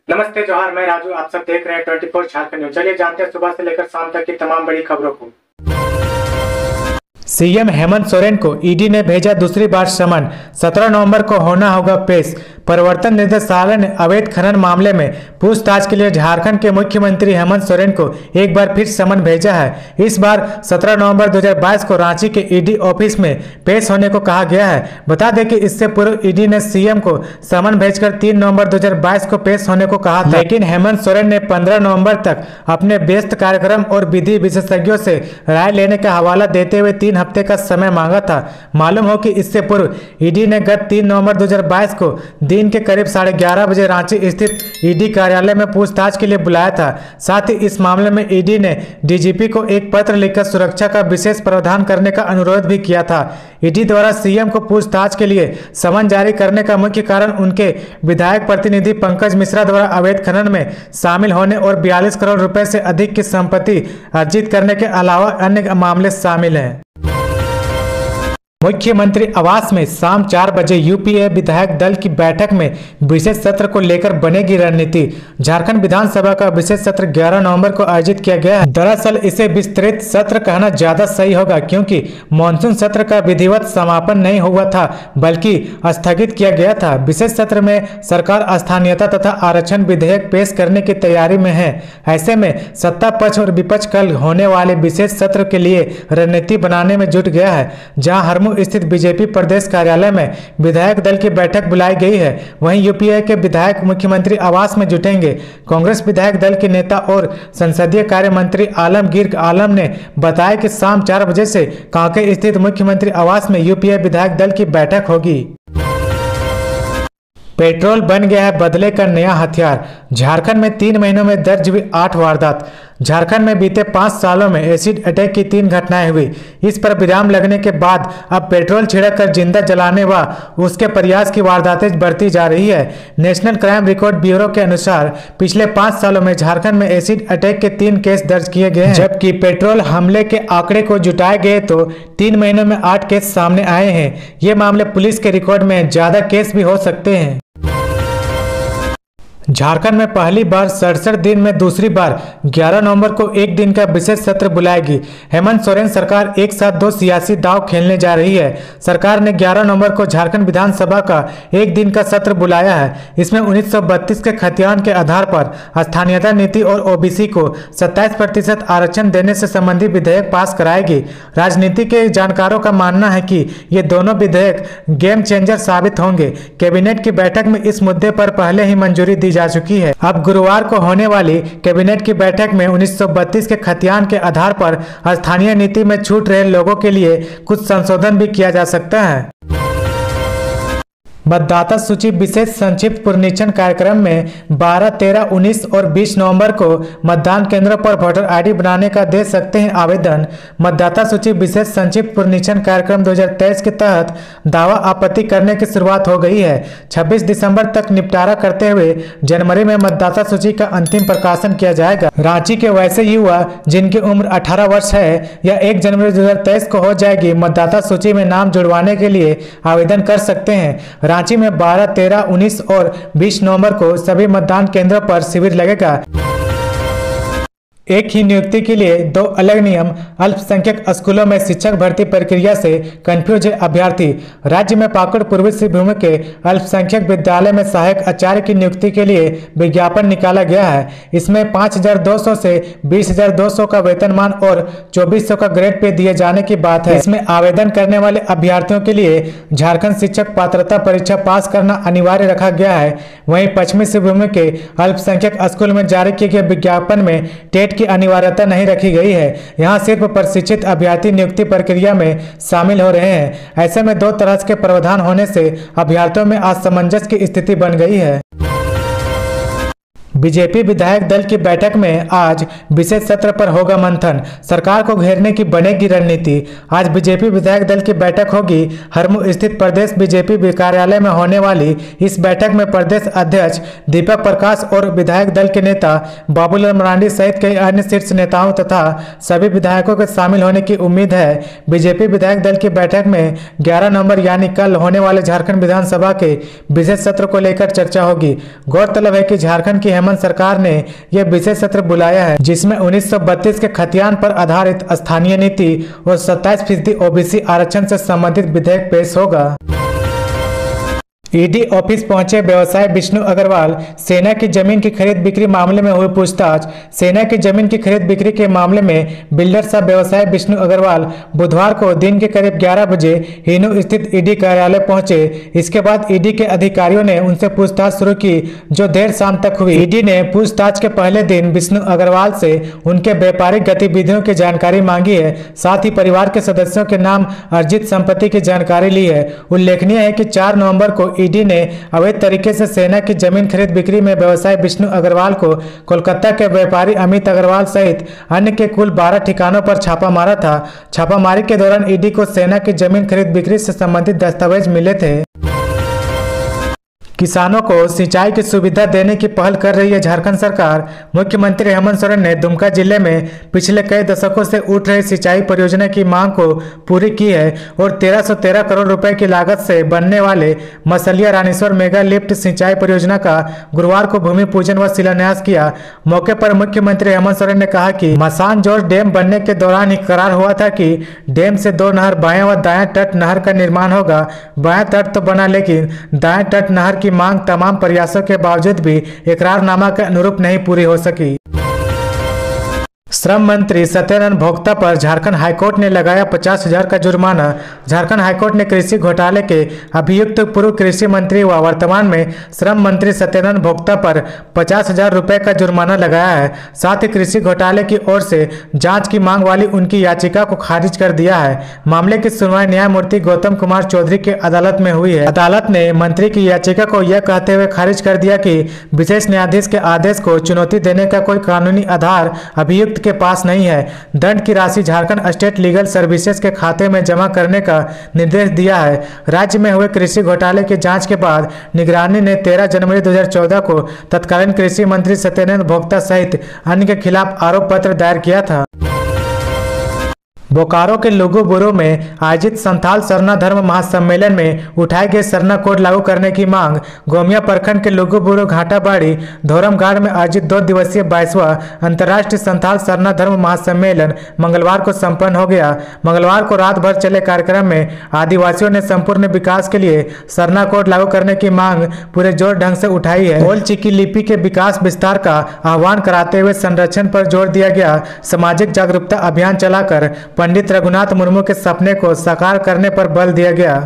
नमस्ते जोहार, मैं राजू। आप सब देख रहे हैं 24 झारखंड न्यूज। चलिए जानते हैं सुबह से लेकर शाम तक की तमाम बड़ी खबरों को। सीएम हेमंत सोरेन को ईडी ने भेजा दूसरी बार समन। 17 नवंबर को होना होगा पेश। प्रवर्तन निदेशालय ने अवैध खनन मामले में पूछताछ के लिए झारखंड के मुख्यमंत्री हेमंत सोरेन को एक बार फिर समन भेजा है। इस बार 17 नवंबर 2022 को रांची के ईडी ऑफिस में पेश होने को कहा गया है। बता दें कि इससे पूर्व ईडी ने सीएम को समन भेजकर 3 नवंबर 2022 को पेश होने को कहा था, लेकिन हेमंत सोरेन ने 15 नवंबर तक अपने व्यस्त कार्यक्रम और विधि विशेषज्ञों से राय लेने का हवाला देते हुए 3 हफ्ते का समय मांगा था। मालूम हो कि इससे पूर्व ईडी ने गत 3 नवंबर 2022 को दिन के करीब 11:30 बजे रांची स्थित ईडी कार्यालय में पूछताछ के लिए बुलाया था। साथ ही इस मामले में ईडी ने डीजीपी को एक पत्र लिखकर सुरक्षा का विशेष प्रावधान करने का अनुरोध भी किया था। ईडी द्वारा सीएम को पूछताछ के लिए समन जारी करने का मुख्य कारण उनके विधायक प्रतिनिधि पंकज मिश्रा द्वारा अवैध खनन में शामिल होने और 42 करोड़ रुपए से अधिक की संपत्ति अर्जित करने के अलावा अन्य मामले शामिल हैं। मुख्यमंत्री आवास में शाम 4 बजे यूपीए विधायक दल की बैठक में विशेष सत्र को लेकर बनेगी रणनीति। झारखंड विधानसभा का विशेष सत्र 11 नवंबर को आयोजित किया गया है। दरअसल इसे विस्तृत सत्र कहना ज्यादा सही होगा, क्योंकि मानसून सत्र का विधिवत समापन नहीं हुआ था बल्कि स्थगित किया गया था। विशेष सत्र में सरकार स्थानीयता तथा आरक्षण विधेयक पेश करने की तैयारी में है। ऐसे में सत्ता पक्ष और विपक्ष कल होने वाले विशेष सत्र के लिए रणनीति बनाने में जुट गया है। जहां स्थित बीजेपी प्रदेश कार्यालय में विधायक दल की बैठक बुलाई गई है। वहीं यूपीए के विधायक मुख्यमंत्री आवास में जुटेंगे। कांग्रेस विधायक दल के नेता और संसदीय कार्य मंत्री आलमगीर आलम ने बताया कि शाम 4 बजे से कांके स्थित मुख्यमंत्री आवास में यूपीए विधायक दल की बैठक होगी। पेट्रोल बन गया है बदले का नया हथियार। झारखंड में 3 महीनों में दर्ज हुई 8 वारदात। झारखंड में बीते 5 सालों में एसिड अटैक की 3 घटनाएं हुई। इस पर विराम लगने के बाद अब पेट्रोल छिड़ककर जिंदा जलाने व उसके प्रयास की वारदातें बढ़ती जा रही है। नेशनल क्राइम रिकॉर्ड ब्यूरो के अनुसार पिछले 5 सालों में झारखंड में एसिड अटैक के 3 केस दर्ज किए गए हैं, जबकि पेट्रोल हमले के आंकड़े को जुटाए गए तो 3 महीनों में 8 केस सामने आए हैं। ये मामले पुलिस के रिकॉर्ड में ज्यादा केस भी हो सकते हैं। झारखंड में पहली बार 67 दिन में दूसरी बार 11 नवंबर को एक दिन का विशेष सत्र बुलाएगी। हेमंत सोरेन सरकार एक साथ 2 सियासी दांव खेलने जा रही है। सरकार ने 11 नवंबर को झारखंड विधानसभा का एक दिन का सत्र बुलाया है। इसमें 1932 के खतियान के आधार पर स्थानीयता नीति और ओबीसी को 27% आरक्षण देने से संबंधित विधेयक पास कराएगी। राजनीति के जानकारों का मानना है कि ये दोनों विधेयक गेम चेंजर साबित होंगे। कैबिनेट की बैठक में इस मुद्दे पर पहले ही मंजूरी दी जा चुकी है। अब गुरुवार को होने वाली कैबिनेट की बैठक में 1932 के खतियान के आधार पर स्थानीय नीति में छूट रहे लोगों के लिए कुछ संशोधन भी किया जा सकता है। मतदाता सूची विशेष संक्षिप्त पुनरीक्षण कार्यक्रम में 12, 13, 19 और 20 नवंबर को मतदान केंद्रों पर वोटर आईडी बनाने का दे सकते हैं आवेदन। मतदाता सूची विशेष संक्षिप्त पुनरीक्षण कार्यक्रम 2023 के तहत दावा आपत्ति करने की शुरुआत हो गई है। 26 दिसंबर तक निपटारा करते हुए जनवरी में मतदाता सूची का अंतिम प्रकाशन किया जाएगा। रांची के वैसे युवा जिनकी उम्र 18 वर्ष है या 1 जनवरी 2023 को हो जाएगी मतदाता सूची में नाम जुड़वाने के लिए आवेदन कर सकते हैं। रांची में 12, 13, 19 और 20 नवंबर को सभी मतदान केंद्रों पर शिविर लगेगा। एक ही नियुक्ति के लिए 2 अलग नियम। अल्पसंख्यक स्कूलों में शिक्षक भर्ती प्रक्रिया से कंफ्यूज है अभ्यर्थी। राज्य में पाकुड़ पूर्वी सिंहभूम के अल्पसंख्यक विद्यालय में सहायक आचार्य की नियुक्ति के लिए विज्ञापन निकाला गया है। इसमें 5,200 से 20,200 का वेतनमान और 2,400 का ग्रेड पे दिए जाने की बात है। इसमें आवेदन करने वाले अभ्यर्थियों के लिए झारखंड शिक्षक पात्रता परीक्षा पास करना अनिवार्य रखा गया है। वहीं पश्चिमी सिंहभूम के अल्पसंख्यक स्कूल में जारी किए गए विज्ञापन में टेट की अनिवार्यता नहीं रखी गई है। यहां सिर्फ प्रशिक्षित अभ्यर्थी नियुक्ति प्रक्रिया में शामिल हो रहे हैं। ऐसे में 2 तरह के प्रावधान होने से अभ्यर्थियों में असमंजस की स्थिति बन गई है। बीजेपी विधायक दल की बैठक में आज विशेष सत्र पर होगा मंथन। सरकार को घेरने की बनेगी रणनीति। आज बीजेपी विधायक दल की बैठक होगी। हरमू स्थित प्रदेश बीजेपी कार्यालय में होने वाली इस बैठक में प्रदेश अध्यक्ष दीपक प्रकाश और विधायक दल के नेता बाबूलाल मरांडी सहित कई अन्य शीर्ष नेताओं तथा सभी विधायकों के शामिल होने की उम्मीद है। बीजेपी विधायक दल की बैठक में 11 नवंबर यानी कल होने वाले झारखंड विधानसभा के विशेष सत्र को लेकर चर्चा होगी। गौरतलब है कि झारखंड की हेमंत सरकार ने यह विशेष सत्र बुलाया है, जिसमें 1932 के खतियान पर आधारित स्थानीय नीति और 27% ओबीसी आरक्षण से संबंधित विधेयक पेश होगा। ईडी ऑफिस पहुंचे व्यवसायी विष्णु अग्रवाल। सेना की जमीन की खरीद बिक्री मामले में हुई पूछताछ। सेना की जमीन की खरीद बिक्री के मामले में बिल्डर सह व्यवसायी विष्णु अग्रवाल बुधवार को दिन के करीब 11 बजे हिनू स्थित ईडी कार्यालय पहुंचे। इसके बाद ईडी के अधिकारियों ने उनसे पूछताछ शुरू की, जो देर शाम तक हुई। ईडी ने पूछताछ के पहले दिन विष्णु अग्रवाल से उनके व्यापारिक गतिविधियों की जानकारी मांगी है, साथ ही परिवार के सदस्यों के नाम अर्जित संपत्ति की जानकारी ली है। उल्लेखनीय है कि 4 नवंबर को ईडी ने अवैध तरीके से सेना की जमीन खरीद बिक्री में व्यवसायी विष्णु अग्रवाल को कोलकाता के व्यापारी अमित अग्रवाल सहित अन्य के कुल 12 ठिकानों पर छापा मारा था। छापामारी के दौरान ईडी को सेना की जमीन खरीद बिक्री से संबंधित दस्तावेज मिले थे। किसानों को सिंचाई की सुविधा देने की पहल कर रही है झारखंड सरकार। मुख्यमंत्री हेमंत सोरेन ने दुमका जिले में पिछले कई दशकों से उठ रही सिंचाई परियोजना की मांग को पूरी की है और 1313 करोड़ रुपए की लागत से बनने वाले मसलिया रानीश्वर मेगा लिफ्ट सिंचाई परियोजना का गुरुवार को भूमि पूजन व शिलान्यास किया। मौके पर मुख्यमंत्री हेमंत सोरेन ने कहा कि मसान जोर डैम बनने के दौरान ही करार हुआ था कि डैम से 2 नहर बाएं व दाएं तट नहर का निर्माण होगा। बाएं तट तो बना, लेकिन दाएं तट नहर की मांग तमाम प्रयासों के बावजूद भी इकरारनामा के अनुरूप नहीं पूरी हो सकी। श्रम मंत्री सत्यानंद भोक्ता पर झारखंड हाईकोर्ट ने लगाया 50,000 का जुर्माना। झारखंड हाईकोर्ट ने कृषि घोटाले के अभियुक्त पूर्व कृषि मंत्री व वर्तमान में श्रम मंत्री सत्यानंद भोक्ता पर 50,000 रुपए का जुर्माना लगाया है। साथ ही कृषि घोटाले की ओर से जांच की मांग वाली उनकी याचिका को खारिज कर दिया है। मामले की सुनवाई न्यायमूर्ति गौतम कुमार चौधरी के अदालत में हुई है। अदालत ने मंत्री की याचिका को यह कहते हुए खारिज कर दिया कि विशेष न्यायाधीश के आदेश को चुनौती देने का कोई कानूनी आधार अभियुक्त के पास नहीं है। दंड की राशि झारखंड स्टेट लीगल सर्विसेज के खाते में जमा करने का निर्देश दिया है। राज्य में हुए कृषि घोटाले की जांच के बाद निगरानी ने 13 जनवरी 2014 को तत्कालीन कृषि मंत्री सत्यानंद भोक्ता सहित अन्य के खिलाफ आरोप पत्र दायर किया था। बोकारो के लुगुबुरु में आयोजित संथाल सरना धर्म महासम्मेलन में उठाए गए सरना कोड लागू करने की मांग। गोमिया प्रखंड के लुगुबुरु घाटाबाड़ी धोरमगाड़ में आयोजित 2 दिवसीय 22वां अंतर्राष्ट्रीय संथाल सरना धर्म महासम्मेलन मंगलवार को संपन्न हो गया। मंगलवार को रात भर चले कार्यक्रम में आदिवासियों ने संपूर्ण विकास के लिए सरना कोड लागू करने की मांग पूरे जोर ढंग से उठाई है। ओल चिकी लिपि के विकास विस्तार का आह्वान कराते हुए संरक्षण पर जोर दिया गया। सामाजिक जागरूकता अभियान चलाकर पंडित रघुनाथ मुर्मू के सपने को साकार करने पर बल दिया गया।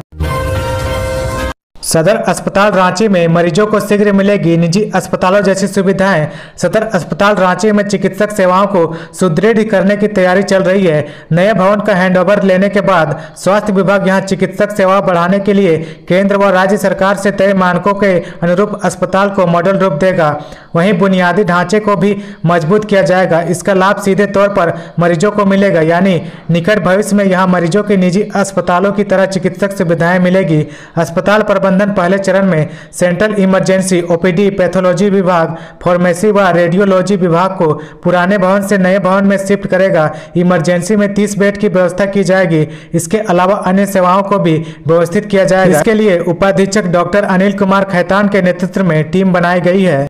सदर अस्पताल रांची में मरीजों को शीघ्र मिलेगी निजी अस्पतालों जैसी सुविधाएं। सदर अस्पताल रांची में चिकित्सक सेवाओं को सुदृढ़ करने की तैयारी चल रही है। नए भवन का हैंडओवर लेने के बाद स्वास्थ्य विभाग यहां चिकित्सक सेवा बढ़ाने के लिए केंद्र व राज्य सरकार से तय मानकों के अनुरूप अस्पताल को मॉडल रूप देगा। वहीं बुनियादी ढांचे को भी मजबूत किया जाएगा। इसका लाभ सीधे तौर पर मरीजों को मिलेगा, यानी निकट भविष्य में यहाँ मरीजों की निजी अस्पतालों की तरह चिकित्सक सुविधाएं मिलेगी। अस्पताल प्रबंधन पहले चरण में सेंट्रल इमरजेंसी, ओपीडी, पैथोलॉजी विभाग, फार्मेसी व रेडियोलॉजी विभाग को पुराने भवन से नए भवन में शिफ्ट करेगा। इमरजेंसी में 30 बेड की व्यवस्था की जाएगी। इसके अलावा अन्य सेवाओं को भी व्यवस्थित किया जाएगा। इसके लिए उपाधीक्षक डॉक्टर अनिल कुमार खैतान के नेतृत्व में टीम बनाई गई है।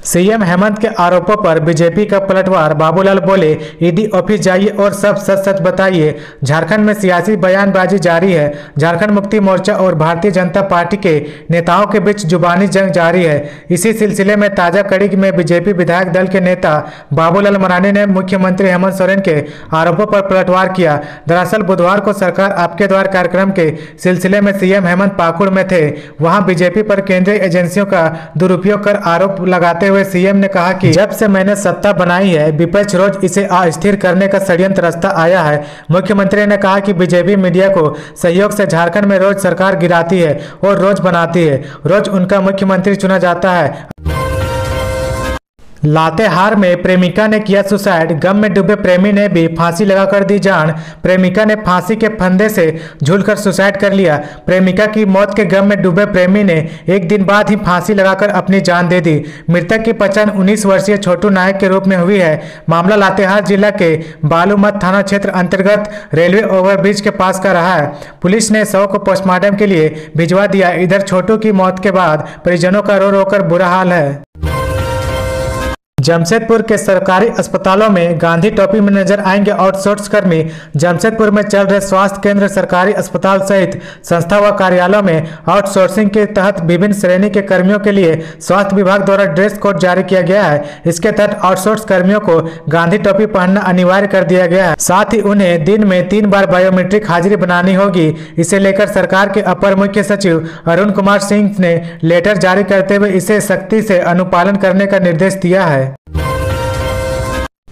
सीएम हेमंत के आरोपों पर बीजेपी का पलटवार। बाबूलाल बोले, ईडी ऑफिस जाइए और सब सच सच बताइए। झारखंड में सियासी बयानबाजी जारी है। झारखंड मुक्ति मोर्चा और भारतीय जनता पार्टी के नेताओं के बीच जुबानी जंग जारी है। इसी सिलसिले में ताजा कड़ी में बीजेपी विधायक दल के नेता बाबूलाल मरांडी ने मुख्यमंत्री हेमंत सोरेन के आरोपों पर पलटवार किया। दरअसल बुधवार को सरकार आपके द्वार कार्यक्रम के सिलसिले में सीएम हेमंत पाकुड़ में थे। वहां बीजेपी पर केंद्रीय एजेंसियों का दुरुपयोग कर आरोप लगाते हुए सीएम ने कहा कि जब से मैंने सत्ता बनाई है, विपक्ष रोज इसे अस्थिर करने का षड्यंत्र रास्ता आया है। मुख्यमंत्री ने कहा कि बीजेपी मीडिया को सहयोग से झारखंड में रोज सरकार गिराती है और रोज बनाती है। रोज उनका मुख्यमंत्री चुना जाता है। लातेहार में प्रेमिका ने किया सुसाइड, गम में डूबे प्रेमी ने भी फांसी लगाकर दी जान। प्रेमिका ने फांसी के फंदे से झूलकर सुसाइड कर लिया। प्रेमिका की मौत के गम में डूबे प्रेमी ने एक दिन बाद ही फांसी लगाकर अपनी जान दे दी। मृतक की पहचान 19 वर्षीय छोटू नायक के रूप में हुई है। मामला लातेहार जिला के बालूमत थाना क्षेत्र अंतर्गत रेलवे ओवरब्रिज के पास का रहा है। पुलिस ने शव को पोस्टमार्टम के लिए भिजवा दिया। इधर छोटू की मौत के बाद परिजनों का रो रो कर बुरा हाल है। जमशेदपुर के सरकारी अस्पतालों में गांधी टोपी में नजर आएंगे आउटसोर्स कर्मी। जमशेदपुर में चल रहे स्वास्थ्य केंद्र, सरकारी अस्पताल सहित संस्था व कार्यालयों में आउटसोर्सिंग के तहत विभिन्न श्रेणी के कर्मियों के लिए स्वास्थ्य विभाग द्वारा ड्रेस कोड जारी किया गया है। इसके तहत आउटसोर्स कर्मियों को गांधी टोपी पहनना अनिवार्य कर दिया गया है। साथ ही उन्हें दिन में 3 बार बायोमेट्रिक हाजिरी बनानी होगी। इसे लेकर सरकार के अपर मुख्य सचिव अरुण कुमार सिंह ने लेटर जारी करते हुए इसे सख्ती से अनुपालन करने का निर्देश दिया है।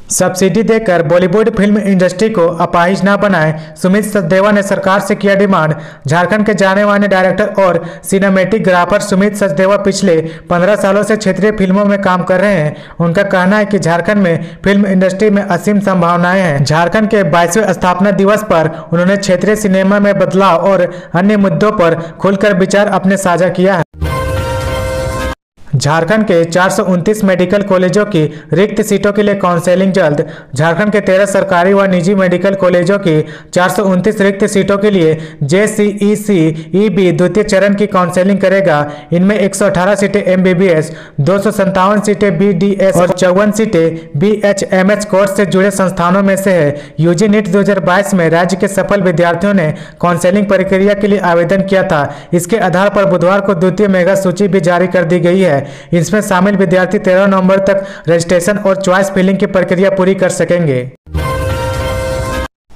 सब्सिडी देकर बॉलीवुड फिल्म इंडस्ट्री को अपाहिज न बनाएं, सुमित सचदेवा ने सरकार से किया डिमांड। झारखंड के जाने माने डायरेक्टर और सिनेमेटोग्राफर सुमित सचदेवा पिछले 15 सालों से क्षेत्रीय फिल्मों में काम कर रहे हैं। उनका कहना है कि झारखंड में फिल्म इंडस्ट्री में असीम संभावनाएं हैं। झारखंड के 22वें स्थापना दिवस पर उन्होंने क्षेत्रीय सिनेमा में बदलाव और अन्य मुद्दों पर खुलकर विचार अपने साझा किया है। झारखंड के 429 मेडिकल कॉलेजों की रिक्त सीटों के लिए काउंसलिंग जल्द। झारखंड के 13 सरकारी व निजी मेडिकल कॉलेजों की 429 रिक्त सीटों के लिए JCECEB द्वितीय चरण की काउंसलिंग करेगा। इनमें 118 सीटें MBBS, 257 सीटें BDS और 54 सीटें BHMH कोर्स से जुड़े संस्थानों में से है। यूजी नीट 2022 में राज्य के सफल विद्यार्थियों ने काउंसलिंग प्रक्रिया के लिए आवेदन किया था। इसके आधार पर बुधवार को द्वितीय मेगा सूची भी जारी कर दी गई है। इसमें शामिल विद्यार्थी 13 नवंबर तक रजिस्ट्रेशन और चॉइस फिलिंग की प्रक्रिया पूरी कर सकेंगे।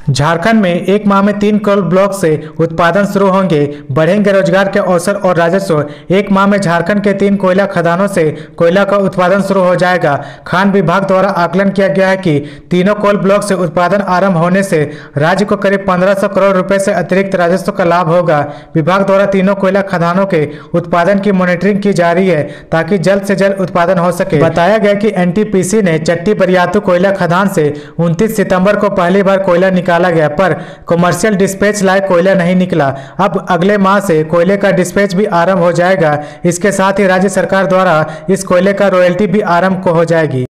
झारखंड में एक माह में 3 करोड़ ब्लॉक से उत्पादन शुरू होंगे, बढ़ेंगे रोजगार के अवसर और राजस्व। एक माह में झारखंड के 3 कोयला खदानों से कोयला का उत्पादन शुरू हो जाएगा। खान विभाग द्वारा आकलन किया गया है कि तीनों कोल ब्लॉक से उत्पादन आरंभ होने से राज्य को करीब 1500 करोड़ रुपए से अतिरिक्त राजस्व का लाभ होगा। विभाग द्वारा तीनों कोयला खदानों के उत्पादन की मॉनिटरिंग की जा रही है ताकि जल्द से जल्द उत्पादन हो सके। बताया गया कि NTPC ने चट्टी बरियातू कोयला खदान से 29 सितंबर को पहली बार कोयला निकाला गया, पर कमर्शियल डिस्पैच लायक कोयला नहीं निकला। अब अगले माह से कोयले का डिस्पैच भी आरंभ हो जाएगा। इसके साथ ही राज्य सरकार द्वारा इस कोयले का रॉयल्टी भी आरंभ हो जाएगी।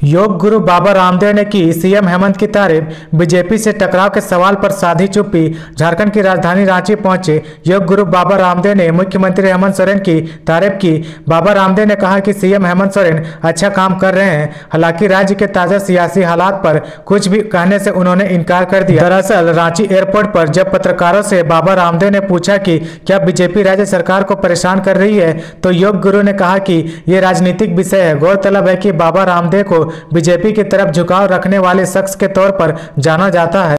योग गुरु बाबा रामदेव ने की CM हेमंत की तारीफ। बीजेपी से टकराव के सवाल पर साधी चुप्पी। झारखंड की राजधानी रांची पहुंचे योग गुरु बाबा रामदेव ने मुख्यमंत्री हेमंत सोरेन की तारीफ की। बाबा रामदेव ने कहा कि CM हेमंत सोरेन अच्छा काम कर रहे हैं। हालांकि राज्य के ताजा सियासी हालात पर कुछ भी कहने से उन्होंने इनकार कर दिया। दरअसल रांची एयरपोर्ट पर जब पत्रकारों से बाबा रामदेव ने पूछा कि क्या बीजेपी राज्य सरकार को परेशान कर रही है, तो योग गुरु ने कहा कि ये राजनीतिक विषय है। गौरतलब है कि बाबा रामदेव को बीजेपी की तरफ झुकाव रखने वाले शख्स के तौर पर जाना जाता है।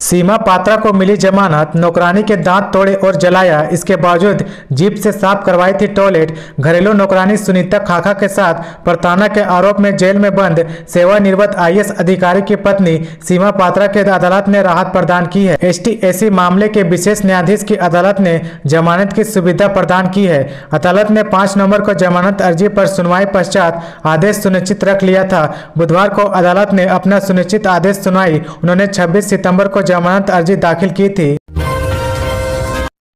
सीमा पात्रा को मिली जमानत, नौकरानी के दांत तोड़े और जलाया, इसके बावजूद जीप से साफ करवाई थी टॉयलेट। घरेलू नौकरानी सुनीता खाखा के साथ प्रताड़ना के आरोप में जेल में बंद सेवानिवृत्त IAS अधिकारी की पत्नी सीमा पात्रा के अदालत ने राहत प्रदान की है। ST-SC मामले के विशेष न्यायाधीश की अदालत ने जमानत की सुविधा प्रदान की है। अदालत ने 5 नवंबर को जमानत अर्जी पर सुनवाई पश्चात आदेश सुनिश्चित रख लिया था। बुधवार को अदालत ने अपना सुनिश्चित आदेश सुनाई। उन्होंने 26 सितंबर को जमानत अर्जी दाखिल की थी।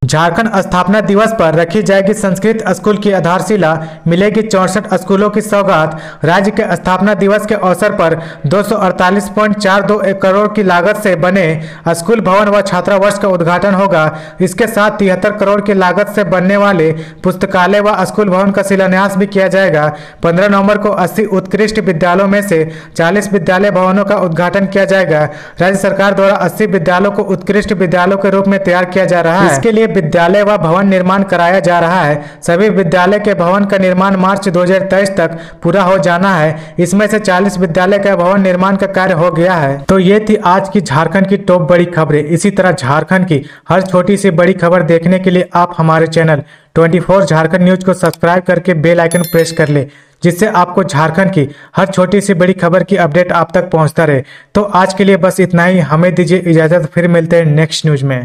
झारखंड स्थापना दिवस पर रखी जाएगी संस्कृत स्कूल की आधारशिला, मिलेगी 64 स्कूलों की सौगात। राज्य के स्थापना दिवस के अवसर पर 248.42 करोड़ की लागत से बने स्कूल भवन व छात्रावास का उद्घाटन होगा। इसके साथ 73 करोड़ की लागत से बनने वाले पुस्तकालय व स्कूल भवन का शिलान्यास भी किया जाएगा। 15 नवंबर को 80 उत्कृष्ट विद्यालयों में से 40 विद्यालय भवनों का उद्घाटन किया जाएगा। राज्य सरकार द्वारा 80 विद्यालयों को उत्कृष्ट विद्यालयों के रूप में तैयार किया जा रहा है। इसके लिए विद्यालय व भवन निर्माण कराया जा रहा है। सभी विद्यालय के भवन का निर्माण मार्च 2023 तक पूरा हो जाना है। इसमें से 40 विद्यालय का भवन निर्माण का कार्य हो गया है। तो ये थी आज की झारखंड की टॉप बड़ी खबरें। इसी तरह झारखंड की हर छोटी सी बड़ी खबर देखने के लिए आप हमारे चैनल 24 झारखंड न्यूज को सब्सक्राइब करके बेल आइकन प्रेस कर ले, जिससे आपको झारखंड की हर छोटी सी बड़ी खबर की अपडेट आप तक पहुंचता रहे। तो आज के लिए बस इतना ही। हमें दीजिए इजाजत, फिर मिलते हैं नेक्स्ट न्यूज में।